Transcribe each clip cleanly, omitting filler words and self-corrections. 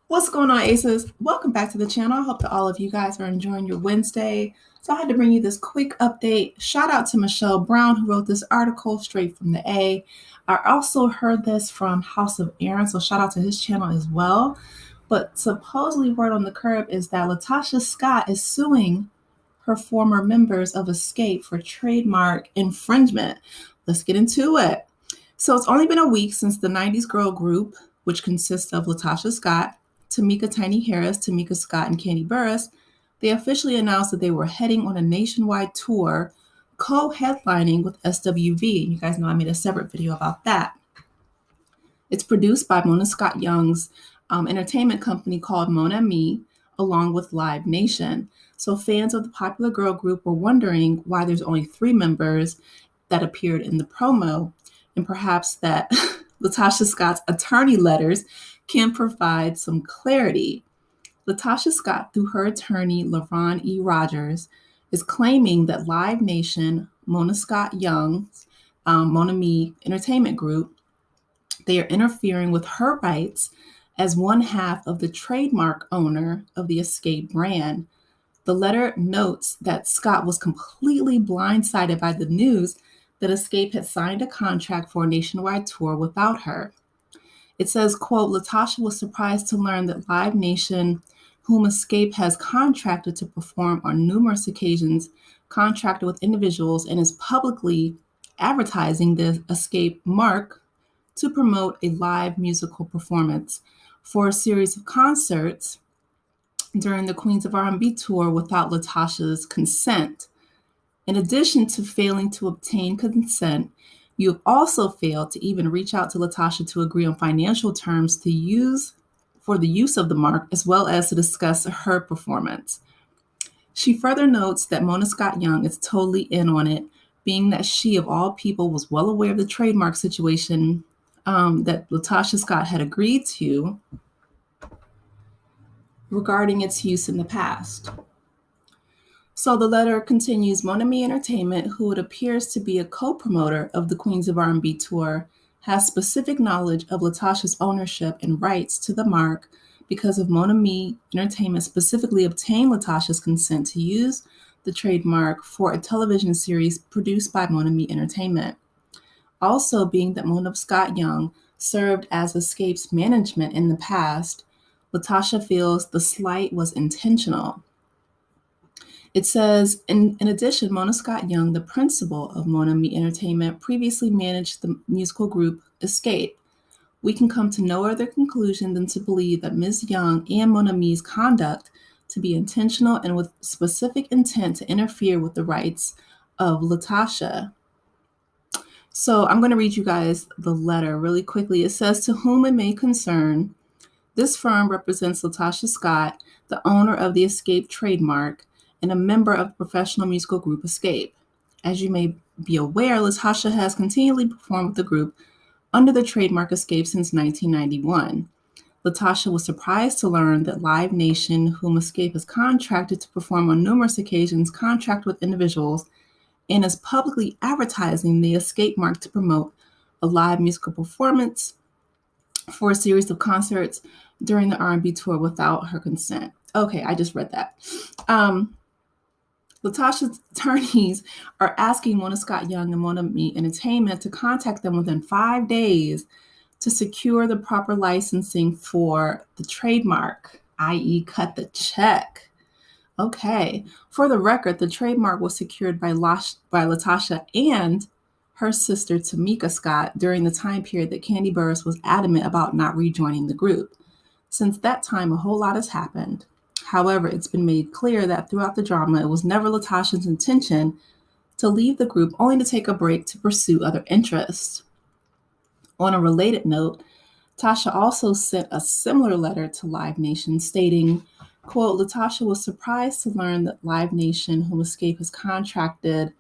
What's going on, Aces? Welcome back to the channel. I hope that all of you guys are enjoying your Wednesday. So I had to bring you this quick update. Shout out to Michelle Brown, who wrote this article straight from the A. I also heard this from House of Aaron, so shout out to his channel as well. But supposedly word on the curb is that LaTocha Scott is suing her former members of Xscape for trademark infringement. Let's get into it. So it's only been a week since the 90s girl group, which consists of LaTocha Scott, Tamika Tiny Harris, Tamika Scott, and Candy Burris, they officially announced that they were heading on a nationwide tour, co-headlining with SWV. You guys know I made a separate video about that. It's produced by Mona Scott Young's entertainment company called Mona Me, along with Live Nation. So fans of the popular girl group were wondering why there's only 3 members that appeared in the promo, and perhaps that LaTocha Scott's attorney letters can provide some clarity. LaTocha Scott, through her attorney, LaRon E. Rogers, is claiming that Live Nation, Mona Scott Young's Mona Me Entertainment Group, they are interfering with her rights as one half of the trademark owner of the Xscape brand. The letter notes that Scott was completely blindsided by the news that Xscape had signed a contract for a nationwide tour without her. It says, quote, LaTocha was surprised to learn that Live Nation, whom Xscape has contracted to perform on numerous occasions, contracted with individuals and is publicly advertising the Xscape mark to promote a live musical performance for a series of concerts during the Queens of R&B tour without LaTocha's consent. In addition to failing to obtain consent, you have also failed to even reach out to LaTocha to agree on financial terms for the use of the mark, as well as to discuss her performance. She further notes that Mona Scott Young is totally in on it, being that she, of all people, was well aware of the trademark situation that LaTocha Scott had agreed to regarding its use in the past. So the letter continues, Mona Me Entertainment, who it appears to be a co-promoter of the Queens of R&B tour, has specific knowledge of LaTocha's ownership and rights to the mark because of Mona Me Entertainment specifically obtained LaTocha's consent to use the trademark for a television series produced by Mona Me Entertainment. Also, being that Mona Scott Young served as Xscape's management in the past, LaTocha feels the slight was intentional. It says, in addition, Mona Scott Young, the principal of Mona Me Entertainment, previously managed the musical group Xscape. We can come to no other conclusion than to believe that Ms. Young and Mona Me's conduct to be intentional and with specific intent to interfere with the rights of LaTocha. So I'm going to read you guys the letter really quickly. It says, to whom it may concern, this firm represents LaTocha Scott, the owner of the Xscape trademark, and a member of the professional musical group Xscape. As you may be aware, LaTocha has continually performed with the group under the trademark Xscape since 1991. LaTocha was surprised to learn that Live Nation, whom Xscape has contracted to perform on numerous occasions, contract with individuals and is publicly advertising the Xscape mark to promote a live musical performance for a series of concerts during the R&B tour without her consent. Okay, I just read that. LaTocha's attorneys are asking Mona Scott Young and Mona Me Entertainment to contact them within 5 days to secure the proper licensing for the trademark, i.e. cut the check. Okay. For the record, the trademark was secured by LaTocha and her sister Tamika Scott during the time period that Candy Burris was adamant about not rejoining the group. Since that time, a whole lot has happened. However, it's been made clear that throughout the drama, it was never LaTocha's intention to leave the group only to take a break to pursue other interests. On a related note, Tasha also sent a similar letter to Live Nation stating, quote, LaTocha was surprised to learn that Live Nation, whom Xscape has contracted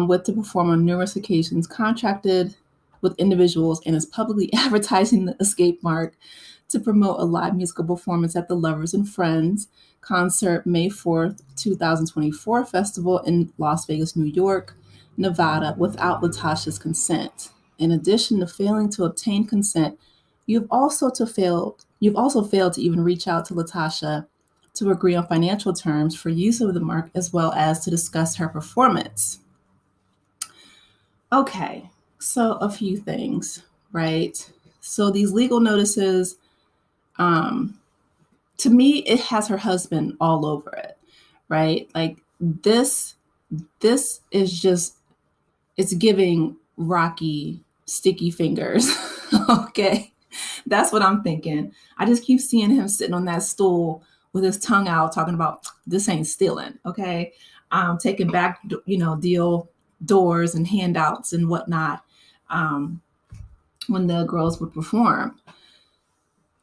with to perform on numerous occasions, contracted with individuals and is publicly advertising the Xscape mark to promote a live musical performance at the Lovers and Friends concert May 4th, 2024 festival in Las Vegas, New York, Nevada, without LaTocha's consent. In addition to failing to obtain consent, you have also failed You've also failed to even reach out to LaTocha to agree on financial terms for use of the mark as well as to discuss her performance. Okay, so a few things, right? So these legal notices, to me, it has her husband all over it, right? Like this is just, it's giving Rocky sticky fingers. Okay. That's what I'm thinking. I just keep seeing him sitting on that stool with his tongue out talking about this ain't stealing. Okay. Taking back, deal doors and handouts and whatnot um, when the girls would perform.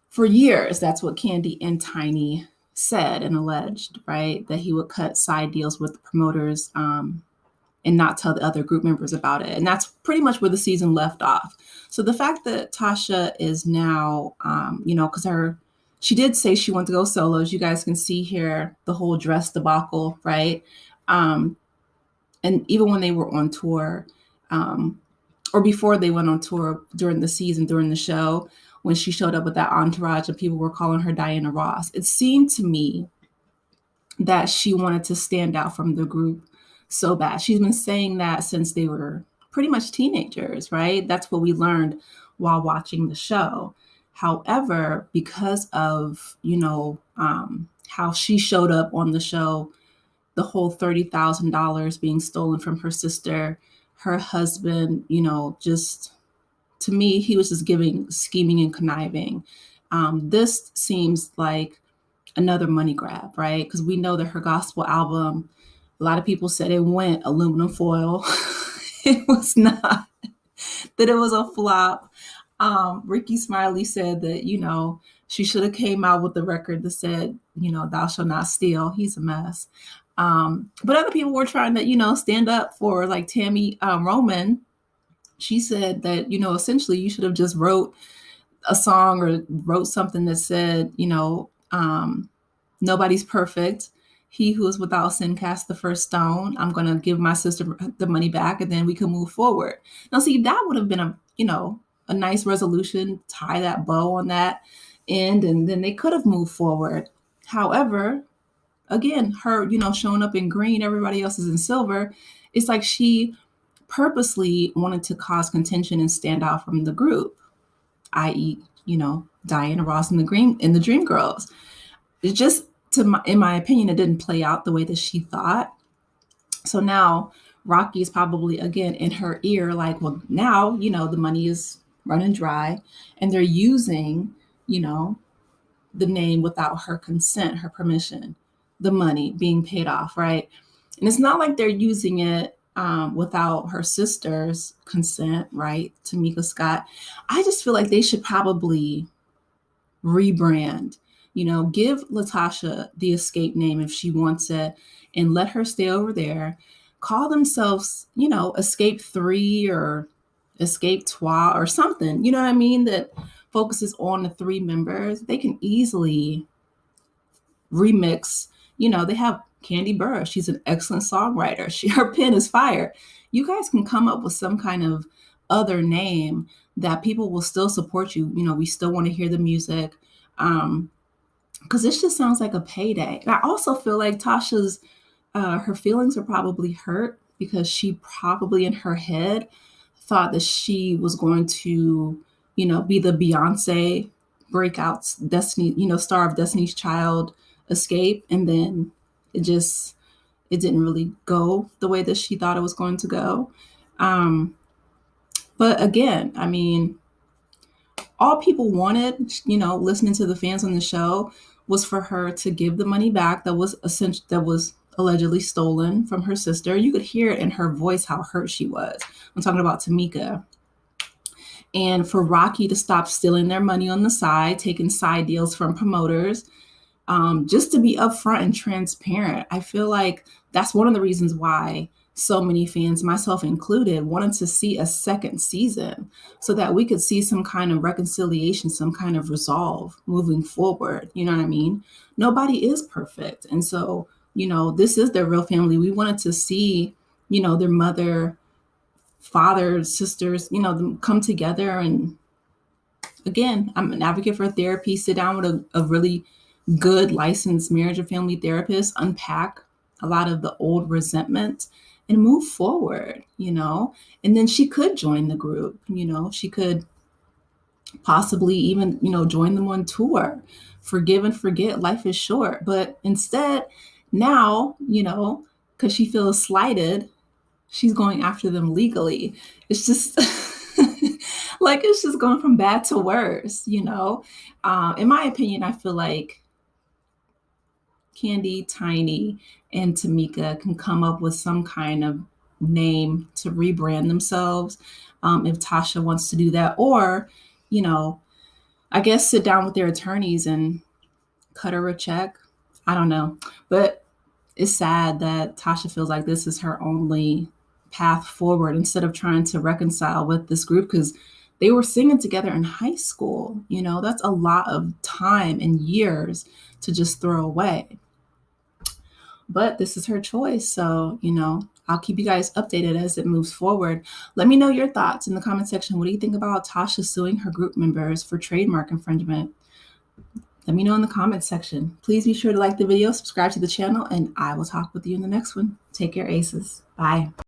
For years, that's what Candy and Tiny said and alleged, right? That he would cut side deals with the promoters and not tell the other group members about it. And that's pretty much where the season left off. So the fact that Tasha is now, because she did say she wanted to go solo. As you guys can see here, the whole dress debacle, right? And even when they were on tour, or before they went on tour during the season, during the show, when she showed up with that entourage and people were calling her Diana Ross, it seemed to me that she wanted to stand out from the group so bad. She's been saying that since they were pretty much teenagers, right? That's what we learned while watching the show. However, because of, how she showed up on the show, the whole $30,000 being stolen from her sister, her husband, just to me, he was just giving scheming and conniving. This seems like another money grab, right? Because we know that her gospel album, a lot of people said it went aluminum foil. It was not, that it was a flop. Ricky Smiley said that, she should have came out with the record that said, thou shalt not steal. He's a mess. But other people were trying to, stand up for like Tammy Roman. She said that, essentially you should have just wrote a song or wrote something that said, nobody's perfect. He who is without sin cast the first stone. I'm going to give my sister the money back and then we can move forward. Now, see, that would have been a nice resolution, tie that bow on that end, and then they could have moved forward. However, again, her, showing up in green, everybody else is in silver. It's like she purposely wanted to cause contention and stand out from the group, i.e., Diana Ross and the Dream Girls. It just, in my opinion, it didn't play out the way that she thought. So now Rocky is probably again in her ear, like, well, now, the money is running dry and they're using, the name without her consent, her permission, the money being paid off, right? And it's not like they're using it without her sister's consent, right? Tamika Scott. I just feel like they should probably rebrand, give LaTocha the Xscape name if she wants it and let her stay over there. Call themselves, Xscape 3 or Xscape Trois or something, you know what I mean? That focuses on the three members. They can easily remix, they have Candy Burr. She's an excellent songwriter. Her pen is fire. You guys can come up with some kind of other name that people will still support you. We still want to hear the music. Because this just sounds like a payday. And I also feel like Tasha's, her feelings are probably hurt because she probably in her head thought that she was going to, be the Beyonce breakout Destiny, star of Destiny's Child Xscape. And then it didn't really go the way that she thought it was going to go. But again, I mean, all people wanted, listening to the fans on the show, was for her to give the money back that was allegedly stolen from her sister. You could hear it in her voice how hurt she was. I'm talking about Tamika. And for Rocky to stop stealing their money on the side, taking side deals from promoters, just to be upfront and transparent. I feel like that's one of the reasons why so many fans, myself included, wanted to see a second season so that we could see some kind of reconciliation, some kind of resolve moving forward. You know what I mean? Nobody is perfect. And so, this is their real family. We wanted to see, their mother, father, sisters, them come together and again, I'm an advocate for therapy. Sit down with a really good licensed marriage and family therapist, unpack a lot of the old resentment and move forward, And then she could join the group, she could possibly even, join them on tour. Forgive and forget, life is short. But instead, now, because she feels slighted, she's going after them legally. It's just like it's just going from bad to worse. In my opinion, I feel like Candy, Tiny, and Tamika can come up with some kind of name to rebrand themselves, if Tasha wants to do that, or you know I guess sit down with their attorneys and cut her a check. I don't know. But it's sad that Tasha feels like this is her only path forward instead of trying to reconcile with this group, because they were singing together in high school. That's a lot of time and years to just throw away. But this is her choice. So, I'll keep you guys updated as it moves forward. Let me know your thoughts in the comment section. What do you think about Tasha suing her group members for trademark infringement? Let me know in the comments section. Please be sure to like the video, subscribe to the channel, and I will talk with you in the next one. Take care, Aces. Bye.